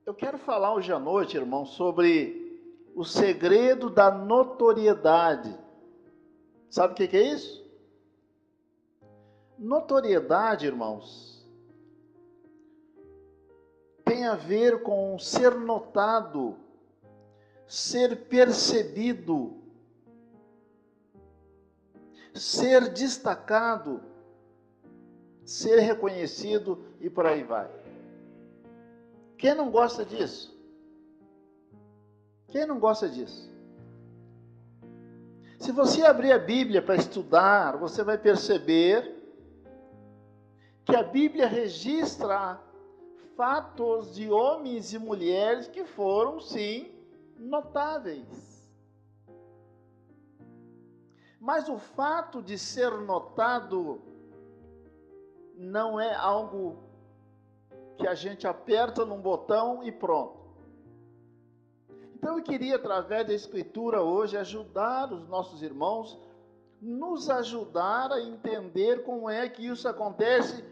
Eu quero falar hoje à noite, irmão, sobre o segredo da notoriedade. Sabe o que é isso? Notoriedade, irmãos, tem a ver com ser notado, ser percebido, ser destacado, ser reconhecido e por aí vai. Quem não gosta disso? Quem não gosta disso? Se você abrir a Bíblia para estudar, você vai perceber que a Bíblia registra fatos de homens e mulheres que foram, sim, notáveis. Mas o fato de ser notado não é algo que a gente aperta num botão e pronto. Então eu queria, através da Escritura hoje, ajudar os nossos irmãos, nos ajudar a entender como é que isso acontece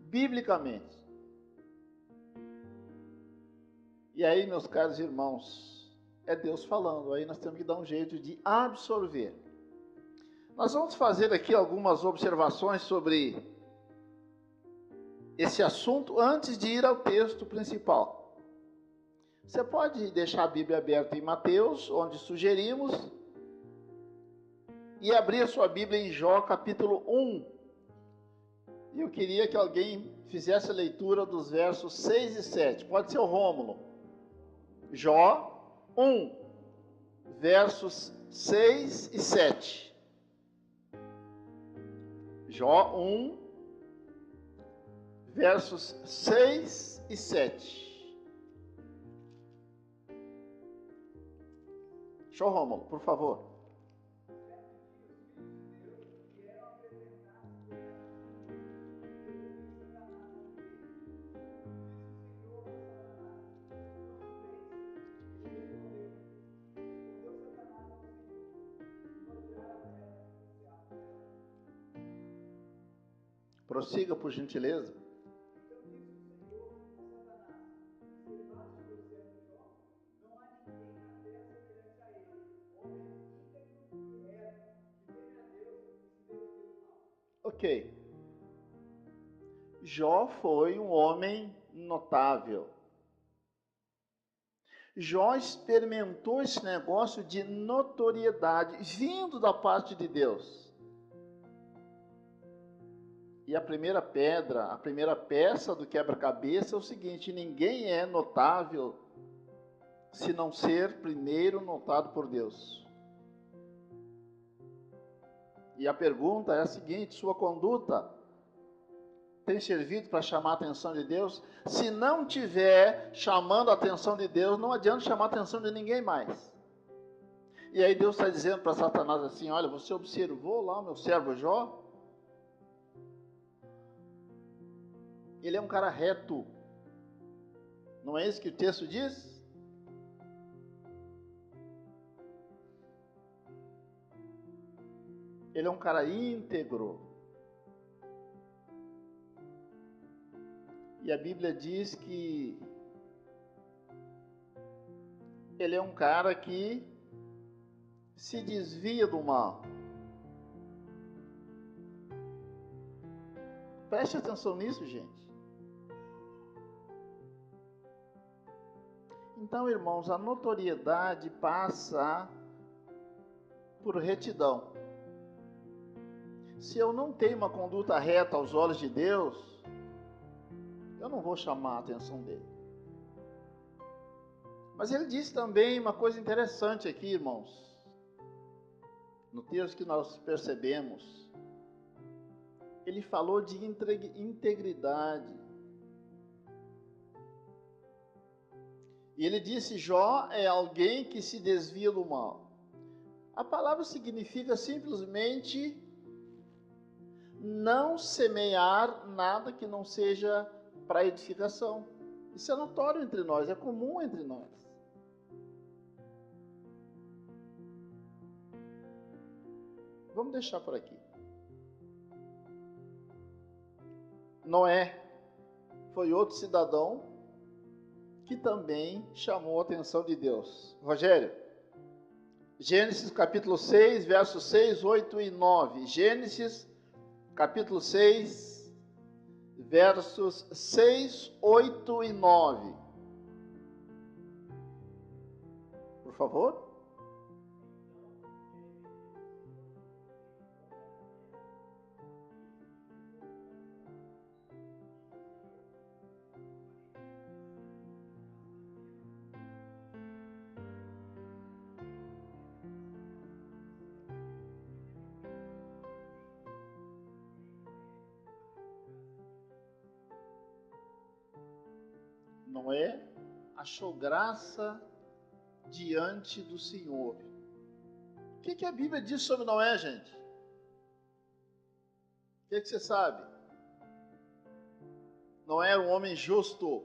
biblicamente. E aí, meus caros irmãos, é Deus falando, aí nós temos que dar um jeito de absorver. Nós vamos fazer aqui algumas observações sobre esse assunto antes de ir ao texto principal. Você pode deixar a Bíblia aberta em Mateus, onde sugerimos, e abrir a sua Bíblia em Jó, capítulo 1. E eu queria que alguém fizesse a leitura dos versos 6 e 7. Pode ser o Rômulo. Jó 1, versos 6 e 7. Jó 1, versos 6 e 7. Show, Rômulo, por favor. Prossiga, por gentileza. Ok. Jó foi um homem notável. Jó experimentou esse negócio de notoriedade vindo da parte de Deus. E a primeira pedra, a primeira peça do quebra-cabeça é o seguinte: ninguém é notável se não ser primeiro notado por Deus. E a pergunta é a seguinte: sua conduta tem servido para chamar a atenção de Deus? Se não tiver chamando a atenção de Deus, não adianta chamar a atenção de ninguém mais. E aí Deus está dizendo para Satanás assim: olha, você observou lá o meu servo Jó? Ele é um cara reto. Não é isso que o texto diz? Ele é um cara íntegro. E a Bíblia diz que ele é um cara que se desvia do mal. Preste atenção nisso, gente. Então, irmãos, a notoriedade passa por retidão. Se eu não tenho uma conduta reta aos olhos de Deus, eu não vou chamar a atenção dele. Mas ele disse também uma coisa interessante aqui, irmãos. No texto que nós percebemos, ele falou de integridade. E ele disse: Jó é alguém que se desvia do mal. A palavra significa simplesmente não semear nada que não seja para edificação. Isso é notório entre nós, é comum entre nós. Vamos deixar por aqui. Noé foi outro cidadão que também chamou a atenção de Deus. Rogério, Gênesis capítulo 6, versos 6, 8 e 9. Gênesis capítulo 6, versos 6, 8 e 9. Por favor. Noé achou graça diante do Senhor. O que a Bíblia diz sobre Noé, gente? O que você sabe? Noé era um homem justo.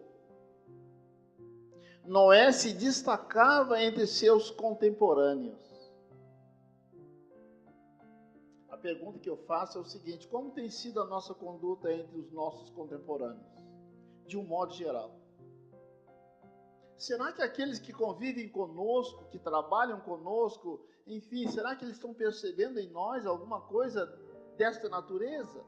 Noé se destacava entre seus contemporâneos. A pergunta que eu faço é o seguinte: como tem sido a nossa conduta entre os nossos contemporâneos? De um modo geral. Será que aqueles que convivem conosco, que trabalham conosco, enfim, será que eles estão percebendo em nós alguma coisa desta natureza?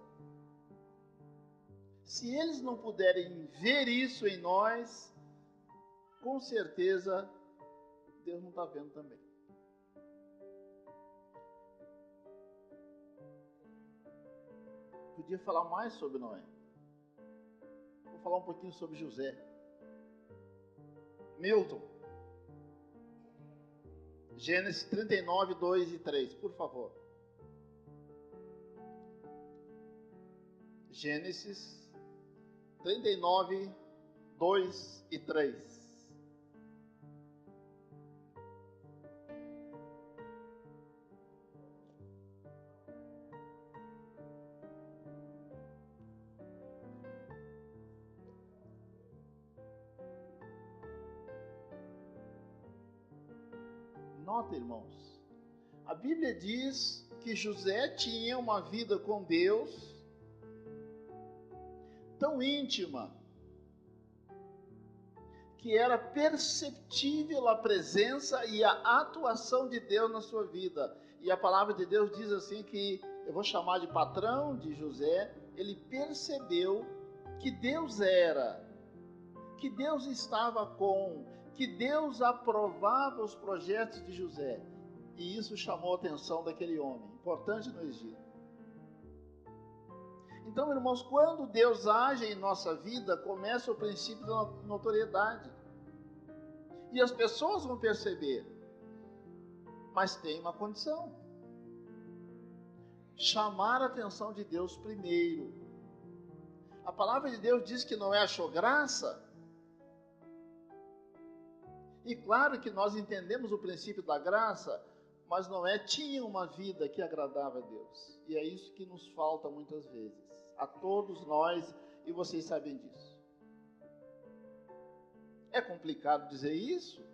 Se eles não puderem ver isso em nós, com certeza Deus não está vendo também. Podia falar mais sobre Noé. Vou falar um pouquinho sobre José. Milton. Gênesis 39, 2 e 3, por favor. Gênesis 39, 2 e 3. Nota, irmãos, a Bíblia diz que José tinha uma vida com Deus tão íntima que era perceptível a presença e a atuação de Deus na sua vida. E a palavra de Deus diz assim que, eu vou chamar de patrão de José, ele percebeu que Deus era, que Deus estava com, que Deus aprovava os projetos de José. E isso chamou a atenção daquele homem, importante no Egito. Então, irmãos, quando Deus age em nossa vida, começa o princípio da notoriedade. E as pessoas vão perceber. Mas tem uma condição: chamar a atenção de Deus primeiro. A palavra de Deus diz que Noé achou graça. E claro que nós entendemos o princípio da graça, mas Noé tinha uma vida que agradava a Deus. E é isso que nos falta muitas vezes. A todos nós, e vocês sabem disso. É complicado dizer isso,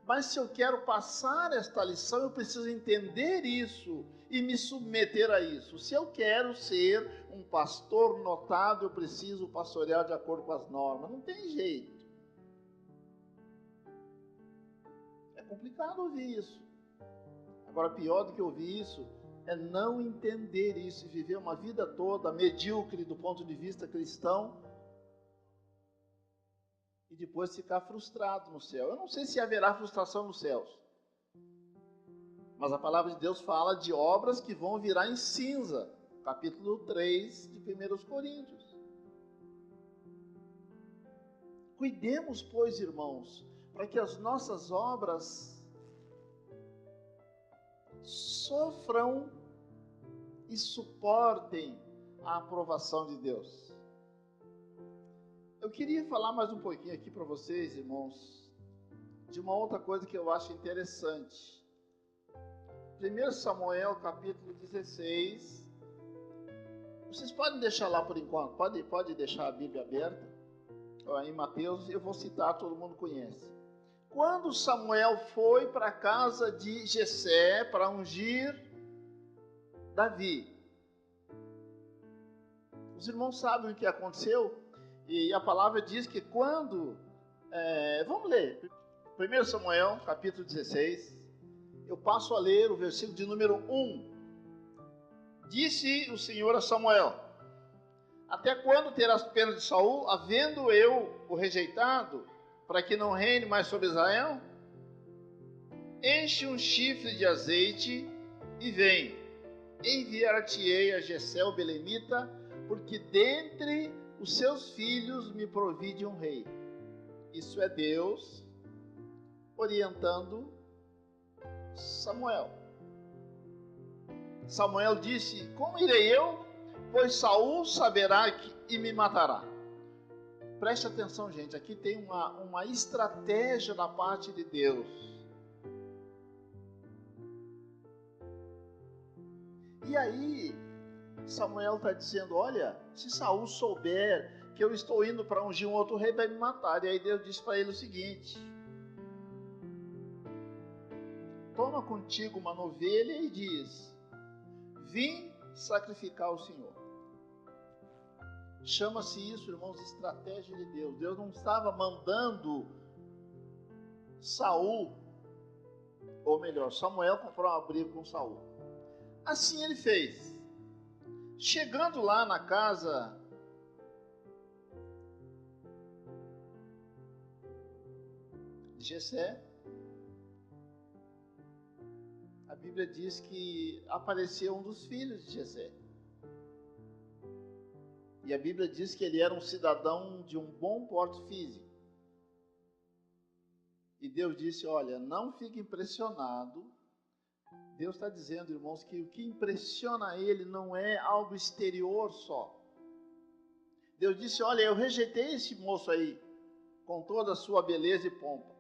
mas se eu quero passar esta lição, eu preciso entender isso e me submeter a isso. Se eu quero ser um pastor notado, eu preciso pastorear de acordo com as normas. Não tem jeito. É complicado ouvir isso. Agora, pior do que ouvir isso é não entender isso e viver uma vida toda medíocre do ponto de vista cristão e depois ficar frustrado no céu. Eu não sei se haverá frustração nos céus, mas a palavra de Deus fala de obras que vão virar em cinza, capítulo 3 de 1 Coríntios. Cuidemos, pois, irmãos, para que as nossas obras sofram e suportem a aprovação de Deus. Eu queria falar mais um pouquinho aqui para vocês, irmãos, de uma outra coisa que eu acho interessante. 1 Samuel, capítulo 16. Vocês podem deixar lá por enquanto, pode deixar a Bíblia aberta. Em Mateus, eu vou citar, todo mundo conhece. Quando Samuel foi para a casa de Jessé para ungir Davi, os irmãos sabem o que aconteceu? E a palavra diz que quando Vamos ler. 1 Samuel, capítulo 16. Eu passo a ler o versículo de número 1. Disse o Senhor a Samuel: até quando terás pena de Saul, havendo eu o rejeitado, para que não reine mais sobre Israel? Enche um chifre de azeite e vem. Enviar-te-ei a Jessé o belemita, porque dentre os seus filhos me provide um rei. Isso é Deus orientando Samuel. Samuel disse: como irei eu? Pois Saul saberá e me matará. Preste atenção, gente. Aqui tem uma estratégia da parte de Deus. E aí, Samuel está dizendo: olha, se Saul souber que eu estou indo para ungir um outro rei, vai me matar. E aí Deus disse para ele o seguinte: toma contigo uma novelha e diz: vim sacrificar ao Senhor. Chama-se isso, irmãos, estratégia de Deus. Deus não estava mandando Saul, ou melhor, Samuel comprar uma briga com Saul. Assim ele fez. Chegando lá na casa de Jessé, a Bíblia diz que apareceu um dos filhos de Jessé. E a Bíblia diz que ele era um cidadão de um bom porte físico. E Deus disse: olha, não fique impressionado. Deus está dizendo, irmãos, que o que impressiona ele não é algo exterior só. Deus disse: olha, eu rejeitei esse moço aí, com toda a sua beleza e pompa.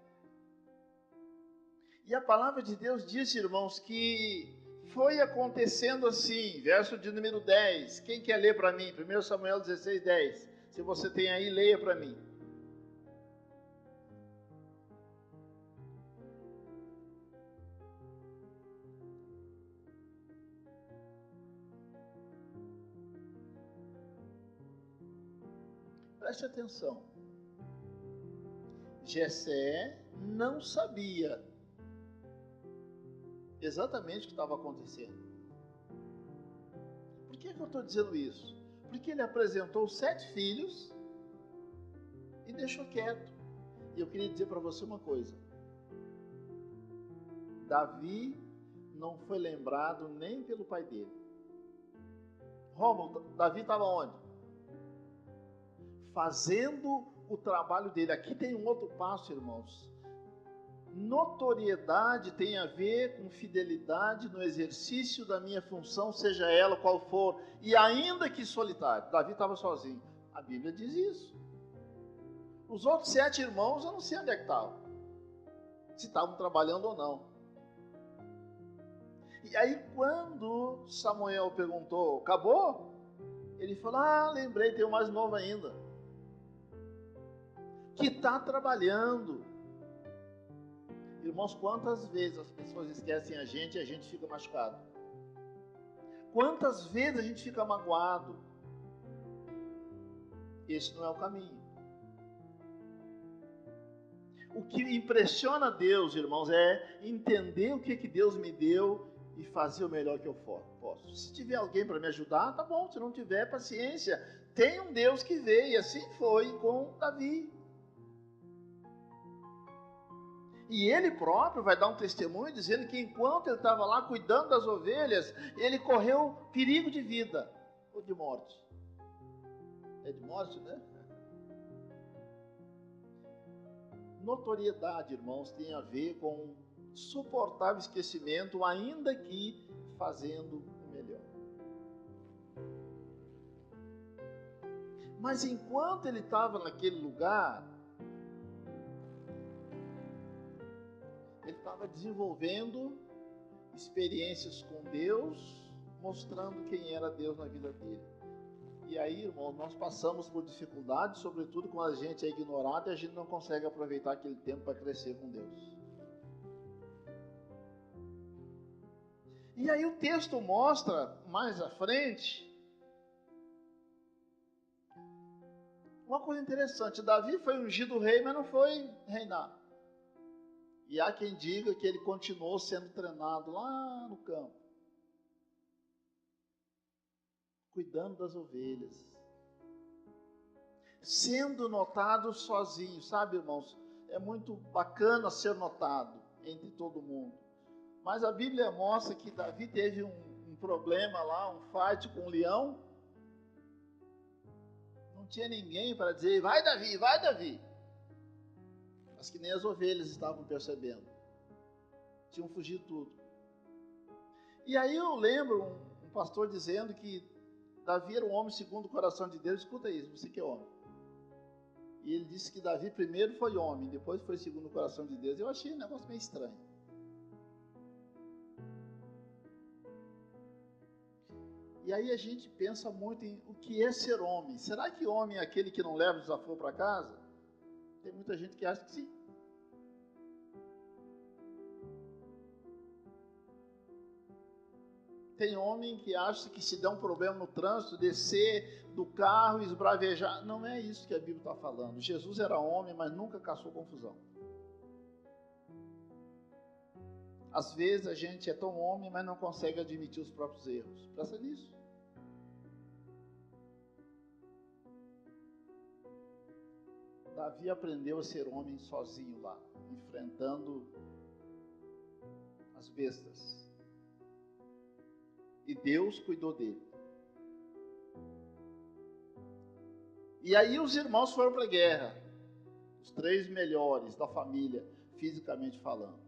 E a palavra de Deus disse, irmãos, que foi acontecendo assim. Verso de número 10. Quem quer ler para mim? 1 Samuel 16, 10. Se você tem aí, leia para mim. Preste atenção. Jessé não sabia exatamente o que estava acontecendo. Por que eu estou dizendo isso? Porque ele apresentou 7 filhos e deixou quieto. E eu queria dizer para você uma coisa: Davi não foi lembrado nem pelo pai dele. Rômulo, Davi estava onde? Fazendo o trabalho dele. Aqui tem um outro passo, irmãos. Notoriedade tem a ver com fidelidade no exercício da minha função, seja ela qual for, e ainda que solitário. Davi estava sozinho. A Bíblia diz isso. Os outros 7 irmãos, eu não sei onde é que estavam, se estavam trabalhando ou não. E aí, quando Samuel perguntou: acabou? Ele falou: lembrei, tem o mais novo ainda, que está trabalhando. Irmãos, quantas vezes as pessoas esquecem a gente e a gente fica machucado? Quantas vezes a gente fica magoado? Esse não é o caminho. O que impressiona Deus, irmãos, é entender o que Deus me deu e fazer o melhor que eu posso. Se tiver alguém para me ajudar, tá bom. Se não tiver, paciência. Tem um Deus que vê, e assim foi com Davi. E ele próprio vai dar um testemunho dizendo que enquanto ele estava lá cuidando das ovelhas, ele correu perigo de vida ou de morte. É de morte, né? Notoriedade, irmãos, tem a ver com suportável esquecimento, ainda que fazendo o melhor. Mas enquanto ele estava naquele lugar, ele estava desenvolvendo experiências com Deus, mostrando quem era Deus na vida dele. E aí, irmãos, nós passamos por dificuldades, sobretudo quando a gente é ignorado e a gente não consegue aproveitar aquele tempo para crescer com Deus. E aí o texto mostra, mais à frente, Uma coisa interessante, Davi foi ungido rei, mas não foi reinar. E há quem diga que ele continuou sendo treinado lá no campo, cuidando das ovelhas, sendo notado sozinho, sabe, irmãos? É muito bacana ser notado entre todo mundo. Mas a Bíblia mostra que Davi teve um problema lá, um fight com um leão. Não tinha ninguém para dizer, vai Davi, vai Davi. Mas que nem as ovelhas estavam percebendo. Tinham fugido tudo. E aí eu lembro um pastor dizendo que Davi era um homem segundo o coração de Deus. Escuta isso, você que é homem. E ele disse que Davi primeiro foi homem, depois foi segundo o coração de Deus. Eu achei um negócio meio estranho. E aí a gente pensa muito em o que é ser homem. Será que homem é aquele que não leva o desaforo para casa? Tem muita gente que acha que sim. Tem homem que acha que se der um problema no trânsito, descer do carro e esbravejar. Não é isso que a Bíblia está falando. Jesus era homem, mas nunca caçou confusão. Às vezes a gente é tão homem, mas não consegue admitir os próprios erros. Presta nisso. Davi aprendeu a ser homem sozinho lá, enfrentando as bestas. E Deus cuidou dele. E aí os irmãos foram para a guerra. Os 3 melhores da família, fisicamente falando.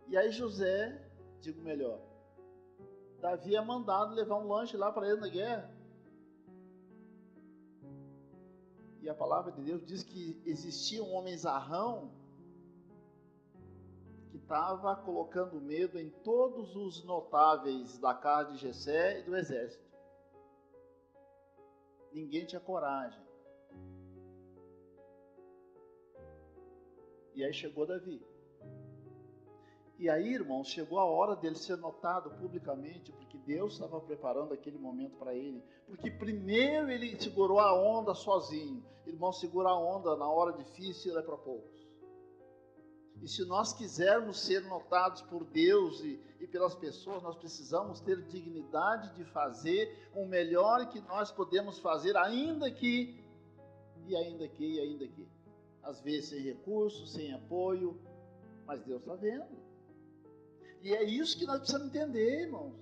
E aí José, digo melhor, Davi é mandado levar um lanche lá para ele na guerra. E a palavra de Deus diz que existia um homem zarrão que estava colocando medo em todos os notáveis da casa de Jessé e do exército. Ninguém tinha coragem. E aí chegou Davi. E aí, irmãos, chegou a hora dele ser notado publicamente, porque Deus estava preparando aquele momento para ele. Porque primeiro ele segurou a onda sozinho. Irmão, segurar a onda na hora difícil é para poucos. E se nós quisermos ser notados por Deus e pelas pessoas, nós precisamos ter dignidade de fazer o melhor que nós podemos fazer, ainda que. Às vezes sem recursos, sem apoio, mas Deus está vendo. E é isso que nós precisamos entender, irmãos.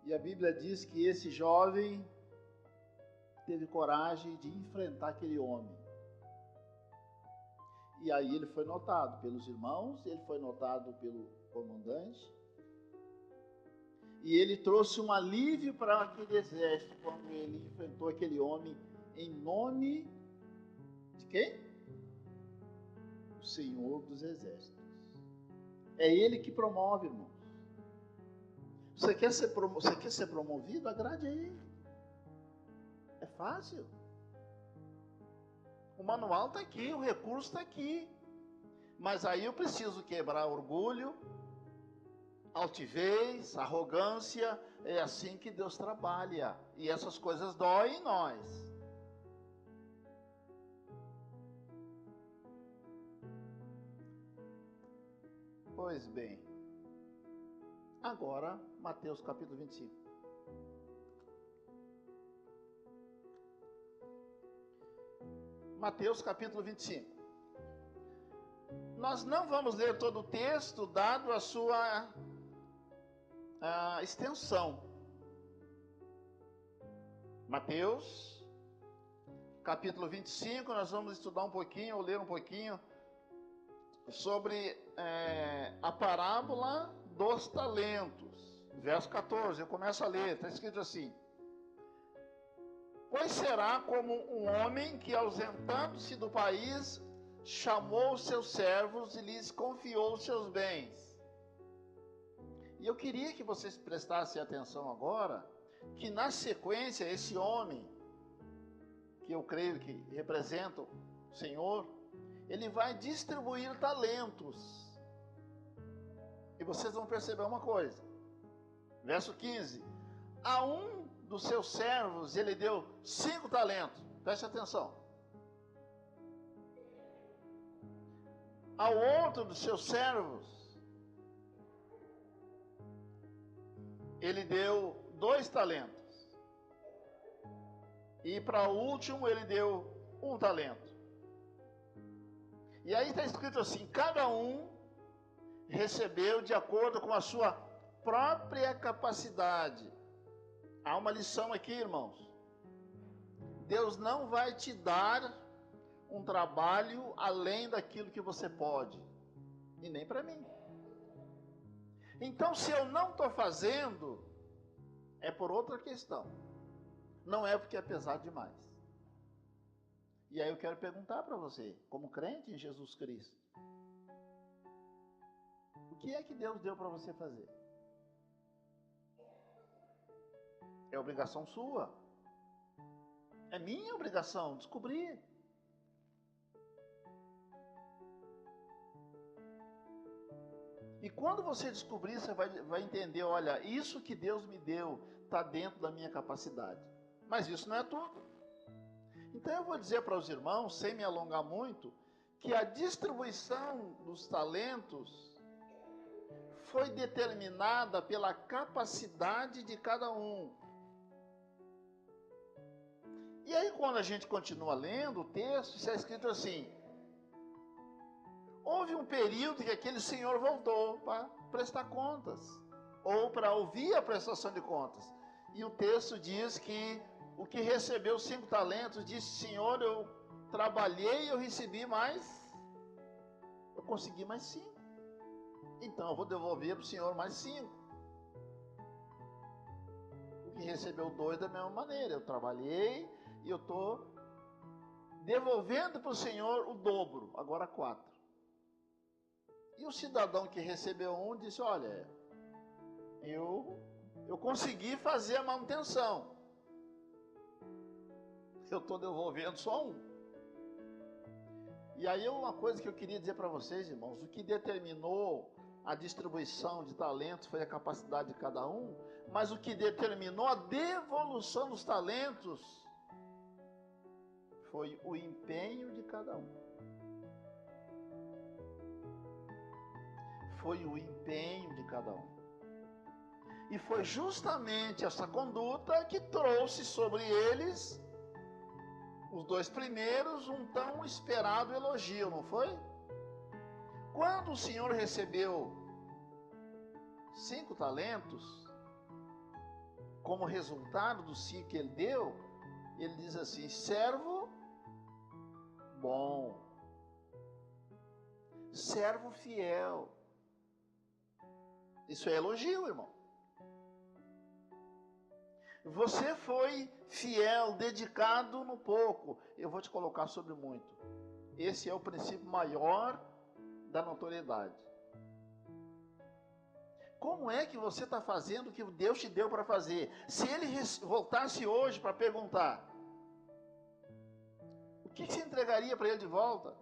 E a Bíblia diz que esse jovem teve coragem de enfrentar aquele homem. E aí ele foi notado pelos irmãos, ele foi notado pelo comandante. E ele trouxe um alívio para aquele exército quando ele enfrentou aquele homem em nome de quem? O Senhor dos Exércitos. É Ele que promove, irmão. Você quer ser promovido? Agrade a Ele. É fácil. O manual está aqui, o recurso está aqui. Mas aí eu preciso quebrar orgulho, altivez, arrogância. É assim que Deus trabalha. E essas coisas doem em nós. Pois bem, agora Mateus capítulo 25. Mateus capítulo 25. Nós não vamos ler todo o texto, dado a sua extensão. Mateus capítulo 25, nós vamos estudar um pouquinho, ou ler um pouquinho, sobre a parábola dos talentos. Verso 14, eu começo a ler, está escrito assim: pois será como um homem que, ausentando-se do país, chamou os seus servos e lhes confiou os seus bens. E eu queria que vocês prestassem atenção agora, que na sequência esse homem, que eu creio que representa o Senhor, ele vai distribuir talentos. E vocês vão perceber uma coisa. Verso 15. A um dos seus servos ele deu 5 talentos. Preste atenção. Ao outro dos seus servos, ele deu 2 talentos. E para o último ele deu 1 talento. E aí está escrito assim: cada um recebeu de acordo com a sua própria capacidade. Há uma lição aqui, irmãos. Deus não vai te dar um trabalho além daquilo que você pode. E nem para mim. Então, se eu não estou fazendo, é por outra questão. Não é porque é pesado demais. E aí eu quero perguntar para você, como crente em Jesus Cristo, o que é que Deus deu para você fazer? É obrigação sua. É minha obrigação descobrir. E quando você descobrir, você vai entender, olha, isso que Deus me deu está dentro da minha capacidade. Mas isso não é tudo. Então eu vou dizer para os irmãos, sem me alongar muito, que a distribuição dos talentos foi determinada pela capacidade de cada um. E aí quando a gente continua lendo o texto, está escrito assim: houve um período que aquele senhor voltou para prestar contas, ou para ouvir a prestação de contas. E o texto diz que o que recebeu 5 talentos disse: Senhor, eu trabalhei e eu recebi mais, eu consegui mais 5. Então eu vou devolver para o Senhor mais 5. O que recebeu 2 da mesma maneira, eu trabalhei e eu estou devolvendo para o Senhor o dobro, agora 4. E o cidadão que recebeu 1 disse: olha, eu consegui fazer a manutenção, eu estou devolvendo só 1. E aí uma coisa que eu queria dizer para vocês, irmãos, o que determinou a distribuição de talentos foi a capacidade de cada um, mas o que determinou a devolução dos talentos foi o empenho de cada um. Foi o empenho de cada um. E foi justamente essa conduta que trouxe sobre eles, os 2 primeiros, um tão esperado elogio, não foi? Quando o Senhor recebeu 5 talentos, como resultado dos 5 que ele deu, ele diz assim: servo bom, servo fiel. Isso é elogio, irmão. Você foi fiel, dedicado no pouco, eu vou te colocar sobre muito. Esse é o princípio maior da notoriedade. Como é que você está fazendo o que Deus te deu para fazer? Se ele voltasse hoje para perguntar, o que você entregaria para ele de volta?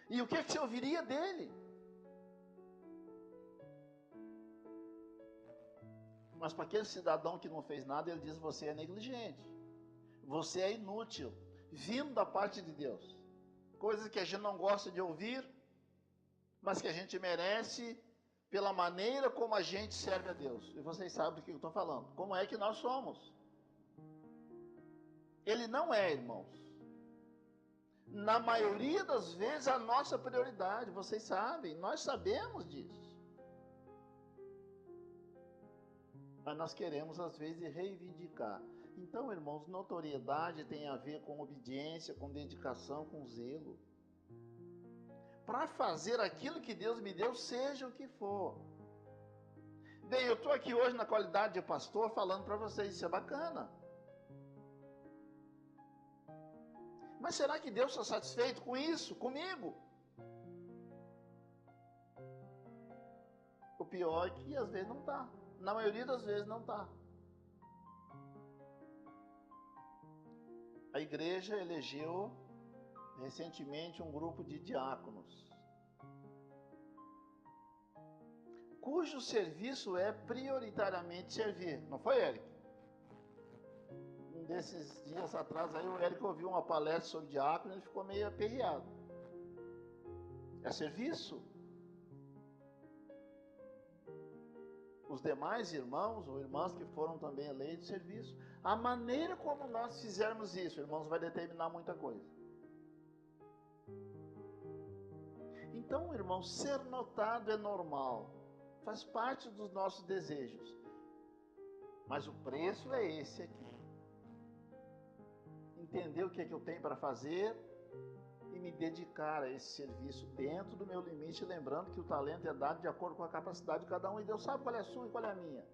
E o que você ouviria dele? Mas para aquele cidadão que não fez nada, ele diz: você é negligente, você é inútil, vindo da parte de Deus. Coisas que a gente não gosta de ouvir, mas que a gente merece pela maneira como a gente serve a Deus. E vocês sabem do que eu estou falando. Como é que nós somos? Ele não é, irmãos, na maioria das vezes, a nossa prioridade. Vocês sabem, nós sabemos disso. Mas nós queremos, às vezes, reivindicar. Então, irmãos, notoriedade tem a ver com obediência, com dedicação, com zelo. Para fazer aquilo que Deus me deu, seja o que for. Bem, eu estou aqui hoje na qualidade de pastor falando para vocês, isso é bacana. Mas será que Deus está satisfeito com isso, comigo? O pior é que às vezes não está. Na maioria das vezes não está. A igreja elegeu recentemente um grupo de diáconos, cujo serviço é prioritariamente servir. Não foi, Eric? desses dias atrás, aí o Érico ouviu uma palestra sobre diácono e ele ficou meio aperreado. É serviço. Os demais irmãos ou irmãs que foram também eleitos, serviço. A maneira como nós fizermos isso, irmãos, vai determinar muita coisa. Então, irmão, ser notado é normal. Faz parte dos nossos desejos. Mas o preço é esse aqui. Entender o que é que eu tenho para fazer e me dedicar a esse serviço dentro do meu limite, lembrando que o talento é dado de acordo com a capacidade de cada um e Deus sabe qual é a sua e qual é a minha.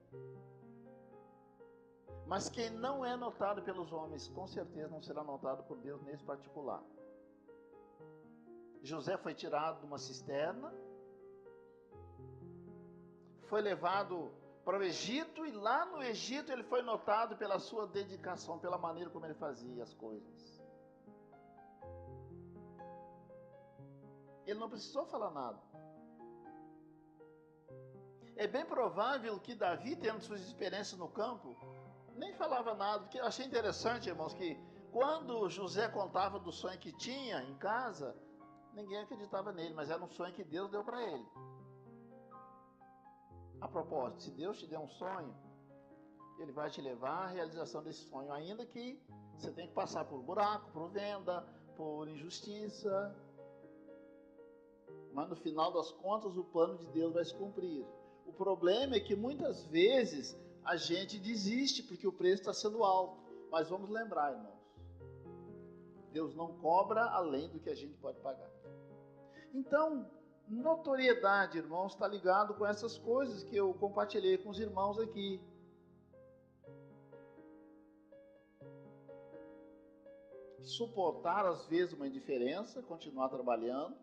Mas quem não é notado pelos homens, com certeza não será notado por Deus nesse particular. José foi tirado de uma cisterna, foi levado para o Egito e lá no Egito ele foi notado pela sua dedicação, pela maneira como ele fazia as coisas. Ele não precisou falar nada. É bem provável que Davi, tendo suas experiências no campo, nem falava nada, porque eu achei interessante, irmãos, que quando José contava do sonho que tinha em casa, ninguém acreditava nele, mas era um sonho que Deus deu para ele. A propósito, se Deus te der um sonho, Ele vai te levar à realização desse sonho, ainda que você tenha que passar por buraco, por venda, por injustiça. Mas no final das contas, o plano de Deus vai se cumprir. O problema é que muitas vezes a gente desiste porque o preço está sendo alto. Mas vamos lembrar, irmãos, Deus não cobra além do que a gente pode pagar. Então, notoriedade, irmãos, está ligado com essas coisas que eu compartilhei com os irmãos aqui. Suportar, às vezes, uma indiferença, continuar trabalhando.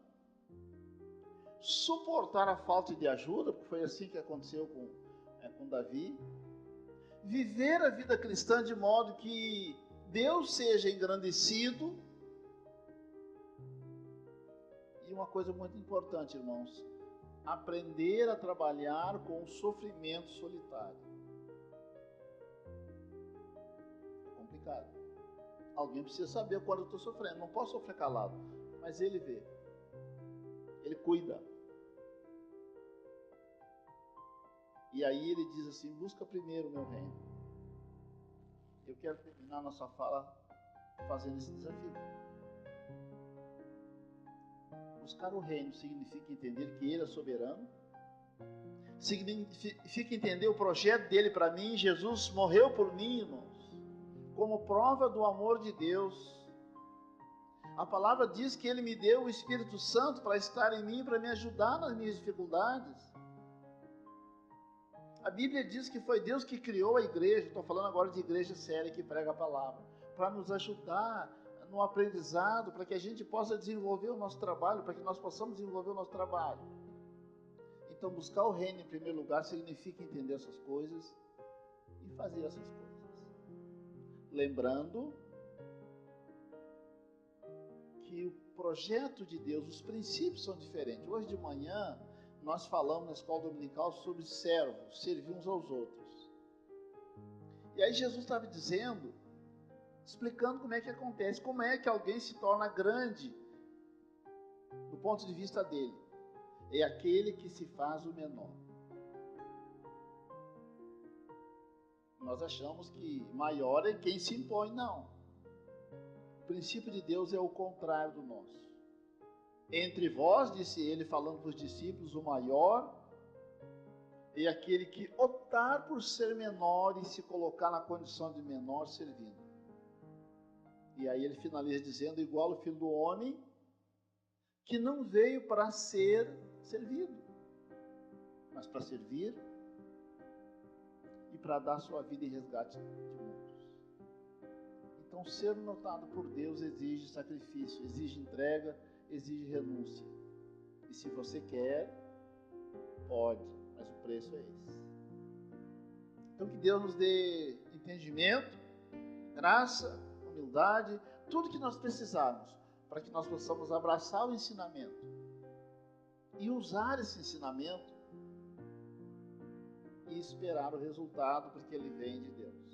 Suportar a falta de ajuda, porque foi assim que aconteceu com Davi. Viver a vida cristã de modo que Deus seja engrandecido. E uma coisa muito importante, irmãos, aprender a trabalhar com o sofrimento solitário. É complicado. Alguém precisa saber quando eu estou sofrendo. Não posso sofrer calado, mas Ele vê. Ele cuida. E aí Ele diz assim, busca primeiro o meu reino. Eu quero terminar nossa fala fazendo esse desafio. Buscar o reino significa entender que Ele é soberano. Significa entender o projeto dEle para mim. Jesus morreu por mim, irmãos, como prova do amor de Deus. A palavra diz que Ele me deu o Espírito Santo para estar em mim, para me ajudar nas minhas dificuldades. A Bíblia diz que foi Deus que criou a igreja. Estou falando agora de igreja séria que prega a palavra, para nos ajudar no aprendizado, para que a gente possa desenvolver o nosso trabalho, para que nós possamos desenvolver o nosso trabalho. Então, buscar o reino em primeiro lugar significa entender essas coisas e fazer essas coisas. Lembrando que o projeto de Deus, os princípios são diferentes. Hoje de manhã, nós falamos na escola dominical sobre servos, servir uns aos outros. E aí Jesus estava dizendo, explicando como é que acontece, como é que alguém se torna grande do ponto de vista dele. É aquele que se faz o menor. Nós achamos que maior é quem se impõe, não. O princípio de Deus é o contrário do nosso. Entre vós, disse ele, falando para os discípulos, o maior é aquele que optar por ser menor e se colocar na condição de menor servindo. E aí ele finaliza dizendo, igual o Filho do Homem, que não veio para ser servido, mas para servir e para dar sua vida em resgate de muitos. Então, ser notado por Deus exige sacrifício, exige entrega, exige renúncia. E se você quer, pode, mas o preço é esse. Então, que Deus nos dê entendimento, graça, humildade, tudo que nós precisarmos para que nós possamos abraçar o ensinamento e usar esse ensinamento e esperar o resultado, porque ele vem de Deus.